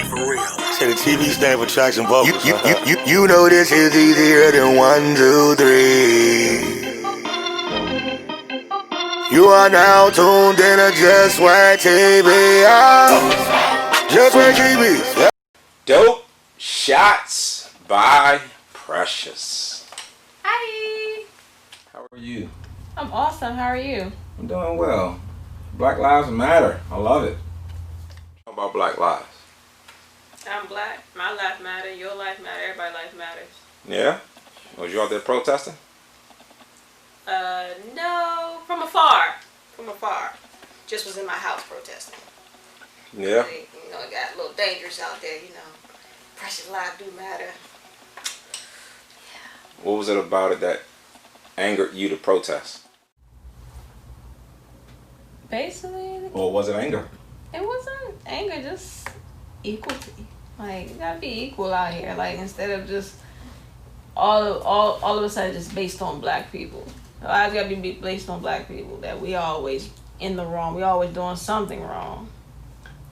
For real. Say the TV stand for tracks and vocals. You know this is easier than 1, 2, 3. You are now tuned in to Just Whack TV. Just Whack TV. Yep. Dope shots by Precious. Hi. How are you? I'm awesome. How are you? I'm doing well. Black Lives Matter. I love it. How about Black Lives? I'm black. My life matters. Your life matters. Everybody's life matters. Yeah? Was you out there protesting? No. From afar. From afar. Just was in my house protesting. Yeah. You know, it got a little dangerous out there, you know. Precious lives do matter. What was it about it that angered you to protest? Basically, Or was it anger? it wasn't anger, just equality. Like, you gotta be equal out here. Like, instead of just all of a sudden just based on black people. It's gotta be based on black people, that we always in the wrong. We always doing something wrong.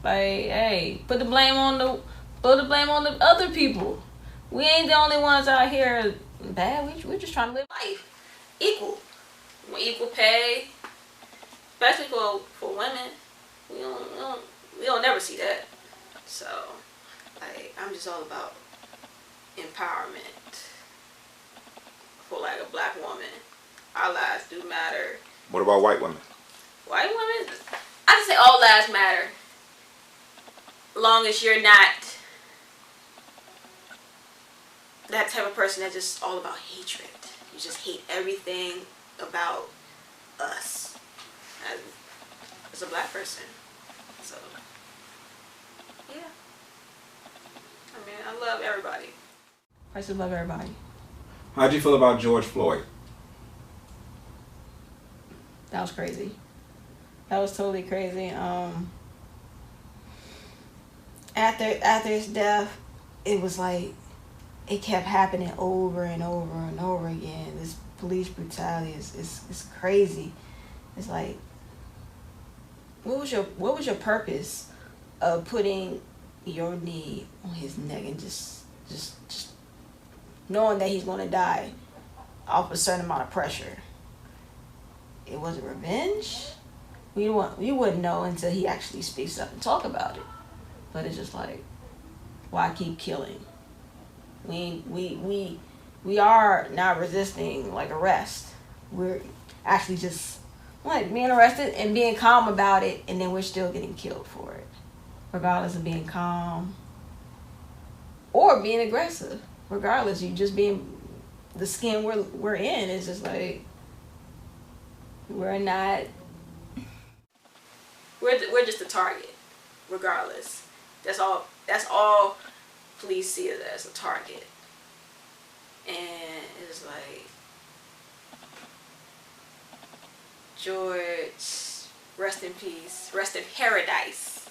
Like, hey, put the blame on the other people. We ain't the only ones out here bad. We're just trying to live life equal. We want equal pay, especially for women. We don't never see that. So, like, I'm just all about empowerment for, like, a black woman. Our lives do matter. What about white women? White women, I just say all lives matter. Long as you're not that type of person that's just all about hatred. You just hate everything about us as a black person. So, yeah. I mean, I love everybody. I just love everybody. How'd you feel about George Floyd? That was crazy. That was totally crazy. After his death, it was like it kept happening over and over and over again. This police brutality is crazy. It's like, what was your purpose of putting your knee on his neck and just knowing that he's gonna die off a certain amount of pressure? It wasn't revenge. We wouldn't know until he actually speaks up and talk about it. But it's just like, why keep killing? We are not resisting like arrest. We're actually just being arrested and being calm about it, and then we're still getting killed for it, regardless of being calm or being aggressive. Regardless, you just being the skin we're in is just like we're just a target, regardless. That's all police see it as, a target. And it's like, George, rest in peace, rest in paradise.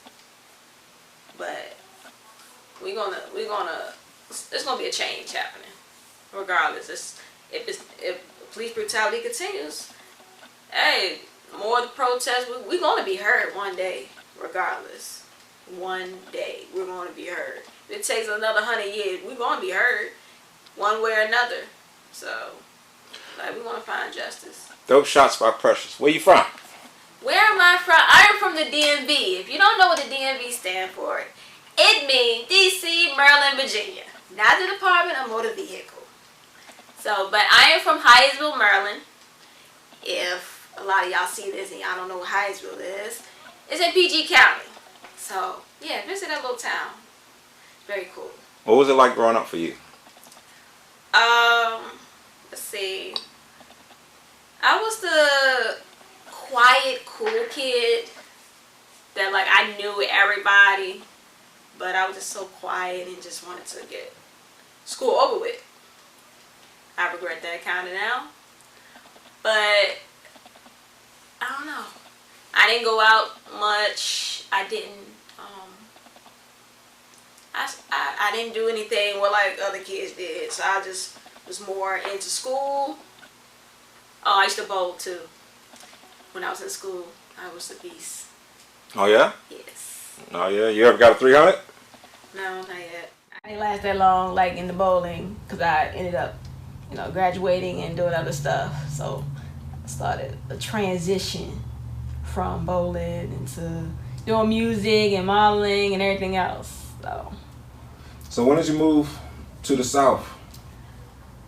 But there's gonna be a change happening, regardless. If police brutality continues, hey, more of the protests, we're gonna be heard one day, regardless. One day we're going to be heard. If it takes another 100 years, we're going to be heard one way or another. So, like, we're going to find justice. Dope shots by Precious. Where you from? Where am I from? I am from the DMV. If you don't know what the DMV stands for, it means DC, Maryland, Virginia. Not the Department of Motor Vehicle. So, but I am from Hyattsville, Maryland. If a lot of y'all see this and y'all don't know what Hyattsville is, it's in PG County. So, yeah, visit that little town. Very cool. What was it like growing up for you? Let's see. I was the quiet, cool kid that, like, I knew everybody, but I was just so quiet and just wanted to get school over with. I regret that kind of now. But, I don't know. I didn't go out much. I didn't do anything what like other kids did. So I just was more into school. Oh, I used to bowl too. When I was in school, I was a beast. Oh yeah? Yes. Oh yeah? You ever got a 300? No, not yet. I didn't last that long, like in the bowling, because I ended up, graduating and doing other stuff. So I started a transition from bowling into doing music and modeling and everything else. So when did you move to the South?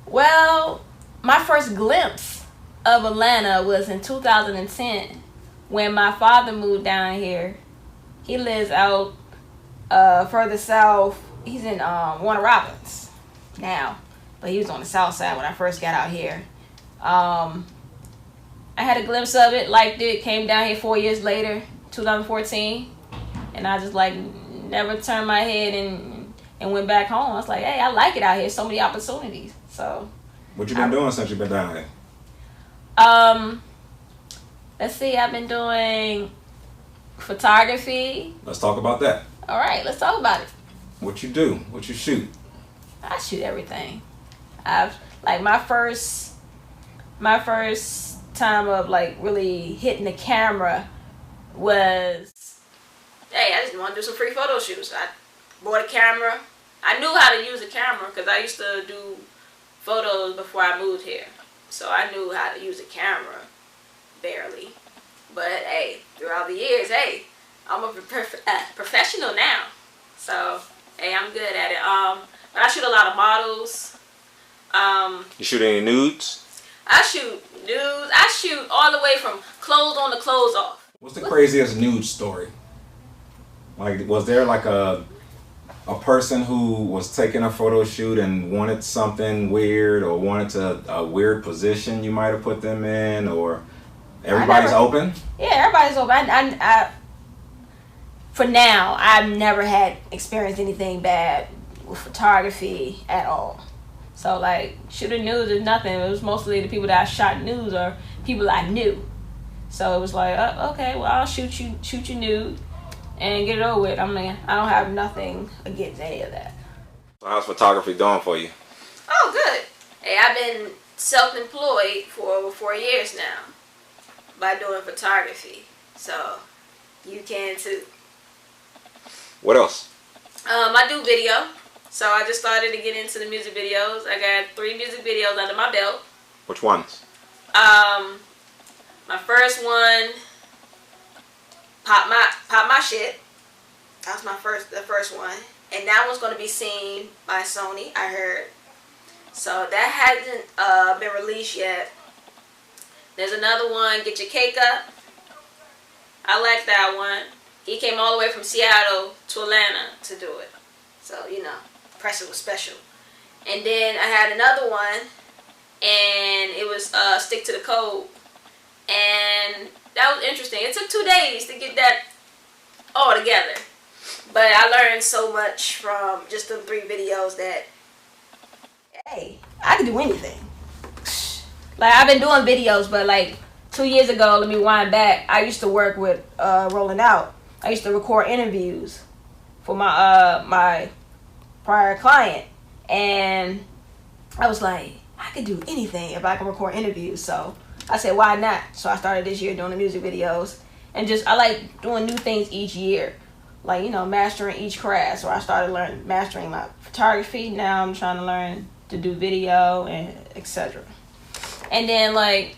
Well, my first glimpse of Atlanta was in 2010 when my father moved down here. He lives out further south. He's in Warner Robins now, but he was on the south side when I first got out here. I had a glimpse of it, liked it, came down here 4 years later, 2014, and I just like never turned my head and went back home. I was like, hey, I like it out here. So many opportunities. So What you been doing since you've been down here? Let's see, I've been doing photography. Let's talk about that. All right, let's talk about it. What you do? What you shoot? I shoot everything. I've like my first time of like really hitting the camera was, hey, I just want to do some free photo shoots. I bought a camera. I knew how to use a camera because I used to do photos before I moved here. So I knew how to use a camera, barely. But hey, throughout the years, hey, I'm a professional now. So hey, I'm good at it. But I shoot a lot of models. You shoot any nudes? I shoot nudes. I shoot all the way from clothes on to clothes off. What's the craziest nude story? Like, was there like a person who was taking a photo shoot and wanted something weird, or wanted a weird position you might have put them in, or everybody's open? Yeah, everybody's open. I for now, I've never had experienced anything bad with photography at all. So like shooting nudes is nothing. It was mostly the people that I shot nudes or people I knew. So it was like, okay, well I'll shoot you nude and get it over with. I mean, I don't have nothing against any of that. So how's photography doing for you? Oh, good. Hey, I've been self-employed for over 4 years now by doing photography. So you can too. What else? I do video. So I just started to get into the music videos. I got 3 music videos under my belt. Which ones? My first one, Pop My Shit. That was the first one. And that one's going to be seen by Sony, I heard. So that hasn't been released yet. There's another one, Get Your Cake Up. I like that one. He came all the way from Seattle to Atlanta to do it. So, pressure was special. And then I had another one, and it was Stick to the Code. And that was interesting. It took 2 days to get that all together. But I learned so much from just them 3 videos that, hey, I can do anything. Like, I've been doing videos, but like 2 years ago, let me wind back, I used to work with Rolling Out. I used to record interviews for my prior client. And I was like, I could do anything if I can record interviews. So I said, why not? So I started this year doing the music videos. And I like doing new things each year. Like, mastering each craft. So I started mastering my photography. Now I'm trying to learn to do video and etc. And then like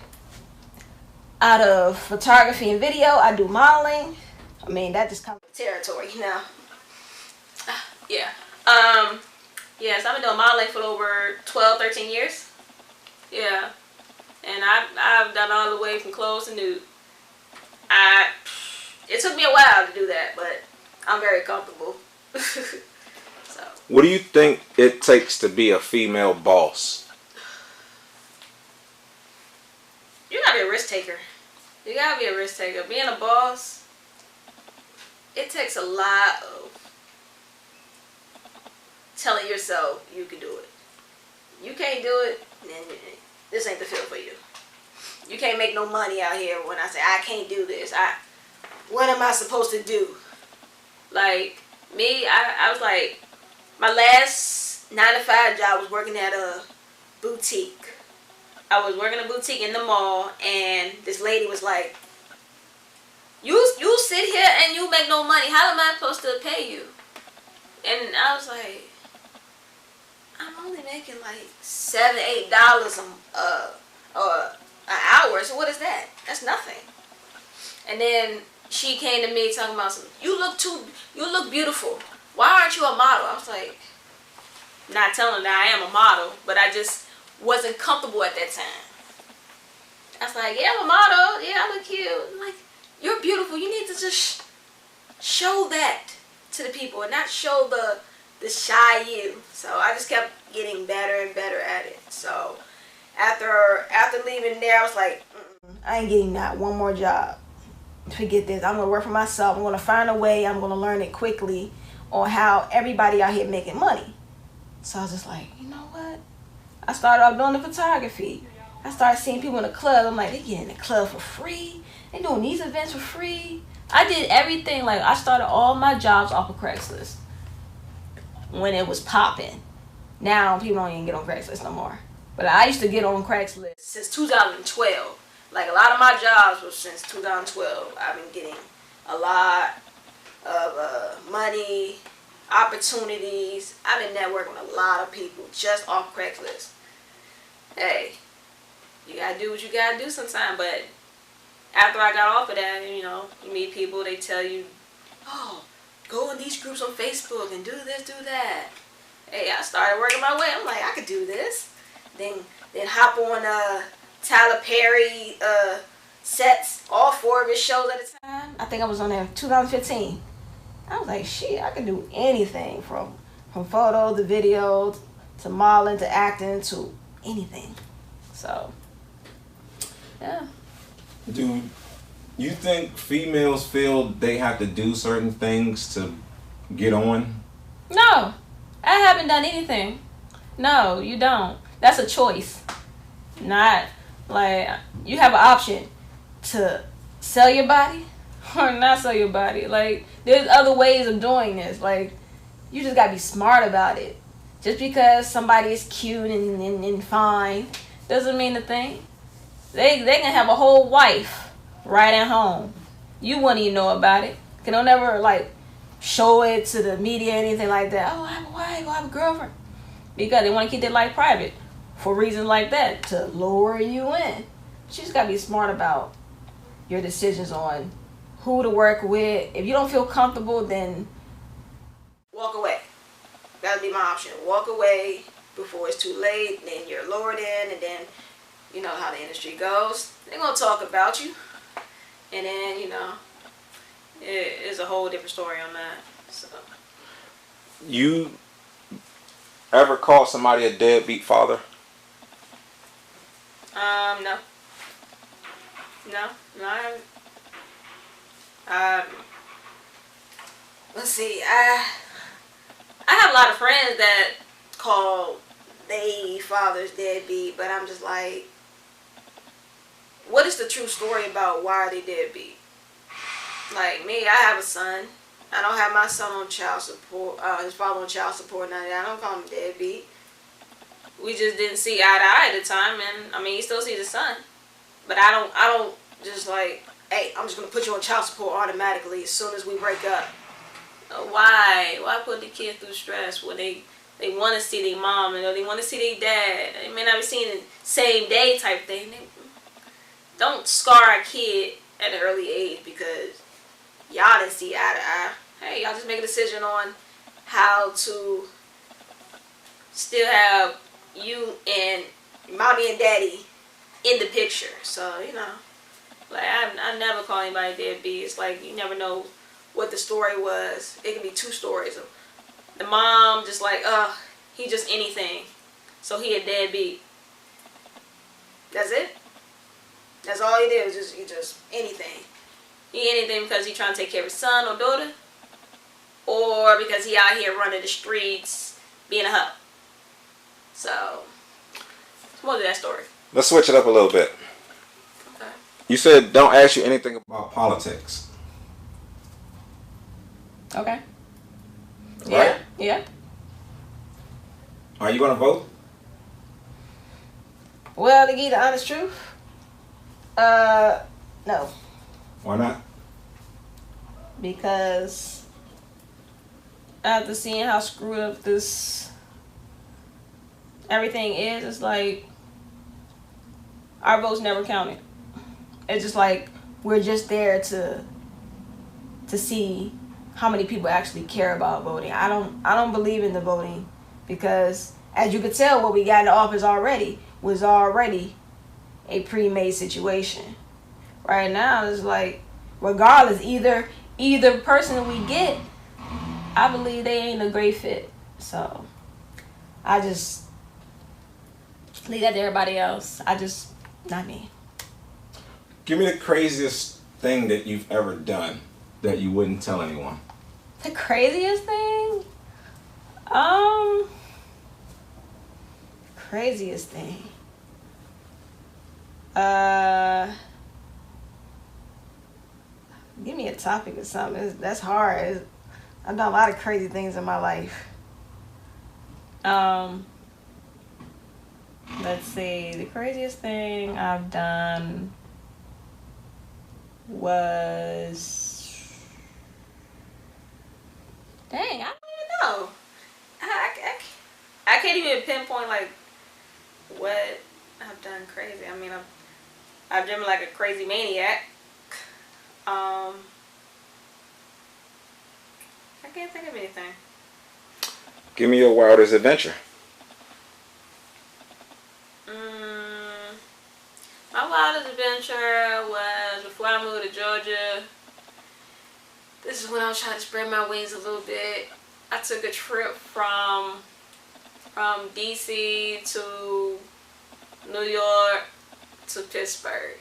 out of photography and video, I do modeling. I mean, that just comes with territory, Yeah. Yes, I've been doing modeling for over 12, 13 years. Yeah. And I've done all the way from clothes to nude. It took me a while to do that, but I'm very comfortable. So. What do you think it takes to be a female boss? You gotta be a risk taker. You gotta be a risk taker. Being a boss, it takes a lot of telling yourself you can do it. You can't do it, then this ain't the field for you. You can't make no money out here when I say I can't do this. What am I supposed to do? Like me, I was like, my last 9-to-5 job was working at a boutique. I was working a boutique in the mall, and this lady was like, you sit here and you make no money. How am I supposed to pay you? And I was like, I'm only making like $7, $8 an hour. So what is that? That's nothing. And then she came to me talking about you look beautiful. Why aren't you a model? I was like, not telling that I am a model, but I just wasn't comfortable at that time. I was like, yeah, I'm a model. Yeah, I look cute. I'm like, you're beautiful. You need to just show that to the people and not show the shy you. So I just kept getting better and better at it. So after leaving there, I was like, I ain't getting that one more job. Forget this. I'm gonna work for myself. I'm gonna find a way. I'm gonna learn it quickly on how everybody out here making money. So I was just like, you know what? I started off doing the photography. I started seeing people in the club. I'm like, they get in the club for free. They doing these events for free. I did everything. Like, I started all my jobs off of Craigslist when it was popping. Now people don't even get on Craigslist no more. But I used to get on Craigslist since 2012. Like, a lot of my jobs were since 2012. I've been getting a lot of money, opportunities. I've been networking with a lot of people just off Craigslist. Hey, you gotta do what you gotta do sometime. But after I got off of that, you know, you meet people, they tell you, oh, go in these groups on Facebook and do this, do that. Hey, I started working my way. I'm like, I could do this. Then hop on Tyler Perry sets, all 4 of his shows at a time. I think I was on there 2015. I was like, shit, I can do anything from photos to videos to modeling to acting to anything. So, yeah. Do you think females feel they have to do certain things to get on? No, I haven't done anything. No, you don't. That's a choice. Not like you have an option to sell your body or not sell your body. Like, there's other ways of doing this. Like, you just gotta be smart about it. Just because somebody is cute and fine doesn't mean a thing. They can have a whole wife right at home. You wouldn't even know about it. They don't ever like show it to the media or anything like that. Oh, I have a wife, I have a girlfriend. Because they want to keep their life private for reasons like that, to lure you in. You just gotta be smart about your decisions on who to work with. If you don't feel comfortable, then walk away. That'd be my option. Walk away before it's too late. Then you're lured in, and then you know how the industry goes. They're gonna talk about you, and then you know it's a whole different story on that. So, You ever call somebody a deadbeat father? no, I haven't. Let's see. I have a lot of friends that call they fathers deadbeat, but I'm just like, what is the true story about why are they deadbeat? Like me, I have a son. I don't have my son on child support, his father on child support, none of that. I don't call him deadbeat. We just didn't see eye to eye at the time, and I mean, he still sees his son. But I don't just like, hey, I'm just gonna put you on child support automatically as soon as we break up. Why? Why put the kid through stress when they want to see their mom and they want to see their dad? They may not be seeing the same day type thing. Don't scar a kid at an early age because y'all didn't see eye to eye. Hey, y'all just make a decision on how to still have you and mommy and daddy in the picture. So, you know, like I never call anybody deadbeat. It's like you never know what the story was. It can be 2 stories. The mom just like, he just anything. So he a deadbeat. That's it. That's all he did was just anything. He anything because he trying to take care of his son or daughter, or because he out here running the streets being a hoe. So it's more to that story. Let's switch it up a little bit. Okay. You said don't ask you anything about politics. Okay. Right? Yeah. Yeah. Are you gonna vote? Well, to give you the honest truth, no. Why not? Because after seeing how screwed up this everything is, it's like our votes never counted. It's just like we're just there to see how many people actually care about voting. I don't believe in the voting because, as you could tell, what we got in the office already was already a pre-made situation. Right now, it's like, regardless, either person we get, I believe they ain't a great fit. So I just leave that to everybody else. Not me. Give me the craziest thing that you've ever done that you wouldn't tell anyone. The craziest thing? Craziest thing. Give me a topic or something. That's hard. I've done a lot of crazy things in my life. Let's see. The craziest thing I've done was... Dang, I don't even know. I can't even pinpoint like what I've done crazy. I mean, I've driven like a crazy maniac. I can't think of anything. Give me your wildest adventure. My wildest adventure was before I moved to Georgia. This is when I was trying to spread my wings a little bit. I took a trip from DC to New York to Pittsburgh.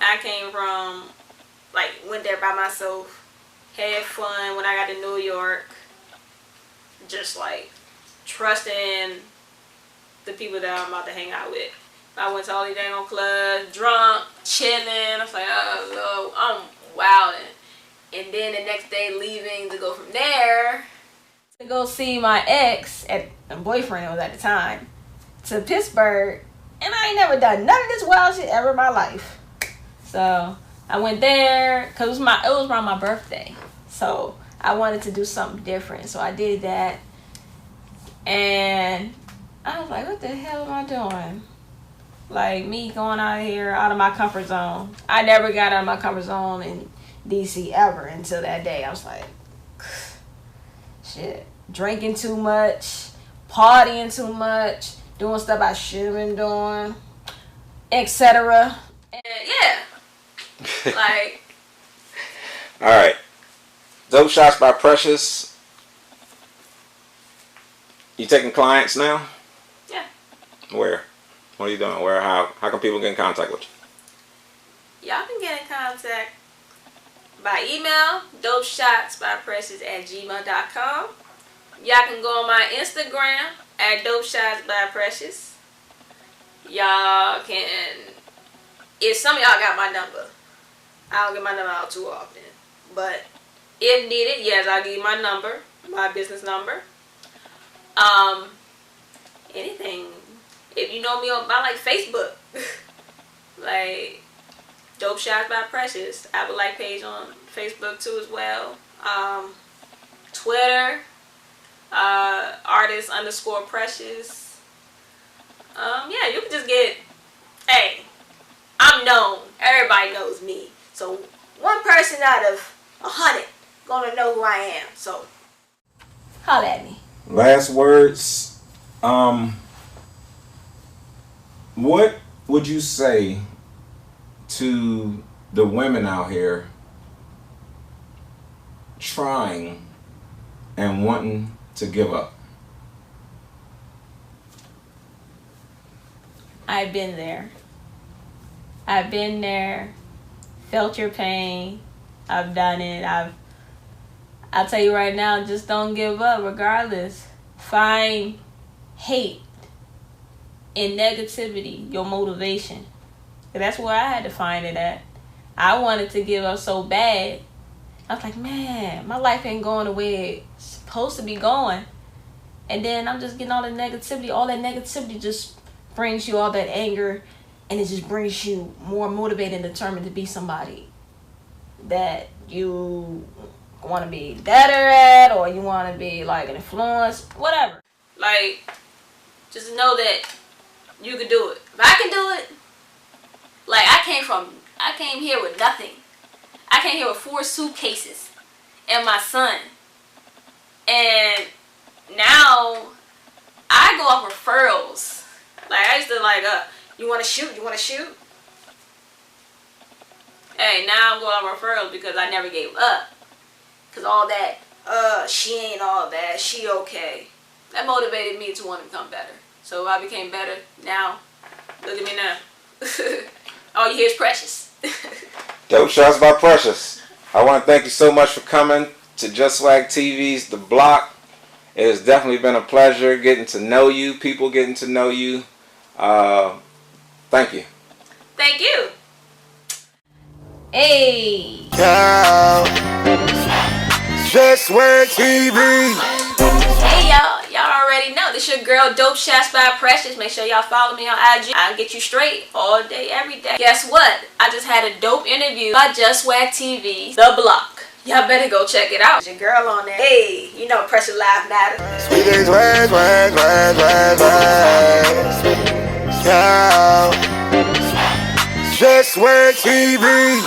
I came from, like, went there by myself, had fun when I got to New York, just like trusting the people that I'm about to hang out with. I went to all these dang clubs, drunk, chilling. I was like, oh, I'm wilding. And then the next day leaving to go from there to go see my ex, boyfriend it was at the time, to Pittsburgh. And I ain't never done none of this wild shit ever in my life. So I went there because it was around my birthday. So I wanted to do something different. So I did that. And I was like, what the hell am I doing? Like, me going out here, out of my comfort zone. I never got out of my comfort zone in DC ever until that day. I was like, shit. Drinking too much, partying too much, doing stuff I should have been doing, etc. And yeah. Like. Alright. Dope Shots by Precious. You taking clients now? Yeah. Where? What are you doing? Where? How can people get in contact with you? Y'all can get in contact by email, dopeshotsbyprecious@gmail.com. Y'all can go on my Instagram at dopeshotsbyprecious. Y'all can, if some of y'all got my number, I don't get my number out too often, but if needed, yes, I'll give you my number, my business number. Anything. If you know me on like Facebook, like Dope Shots by Precious. I have a like page on Facebook too as well. Twitter, artist_precious. Yeah, you can just get, hey, I'm known. Everybody knows me. So one person out of 100 gonna know who I am. So holla at me. Last words. What would you say to the women out here trying and wanting to give up? I've been there. I've been there, felt your pain. I've done it. I'll tell you right now, just don't give up regardless. Find hate and negativity your motivation. That's where I had to find it at. I wanted to give up so bad. I was like, man, my life ain't going the way it's supposed to be going. And then I'm just getting all the negativity. All that negativity just brings you all that anger, and it just brings you more motivated and determined to be somebody that you want to be better at, or you want to be like an influence, whatever. Like, just know that you can do it. If I can do it, like I came here with nothing. I came here with 4 suitcases and my son. And now I go off referrals. Like I used to like, you want to shoot? You want to shoot? Hey, now I'm going off referrals because I never gave up. Cause all that, she ain't all that. She okay. That motivated me to want to become better. So I became better. Now, look at me now. All you hear is Precious. Dope shots by Precious. I want to thank you so much for coming to Just Swag TV's The Block. It has definitely been a pleasure getting to know you, people getting to know you. Thank you. Thank you. Hey. Just Swag TV. Hey y'all. Y'all already know. This your girl Dope Shots by Precious. Make sure y'all follow me on IG. I'll get you straight all day, every day. Guess what? I just had a dope interview by Just Swag TV, The Block. Y'all better go check it out. There's your girl on there. Hey, you know Pressure Live matters. Sweet as swag, swag, swag, swag, swag. Yeah. Just Swag TV.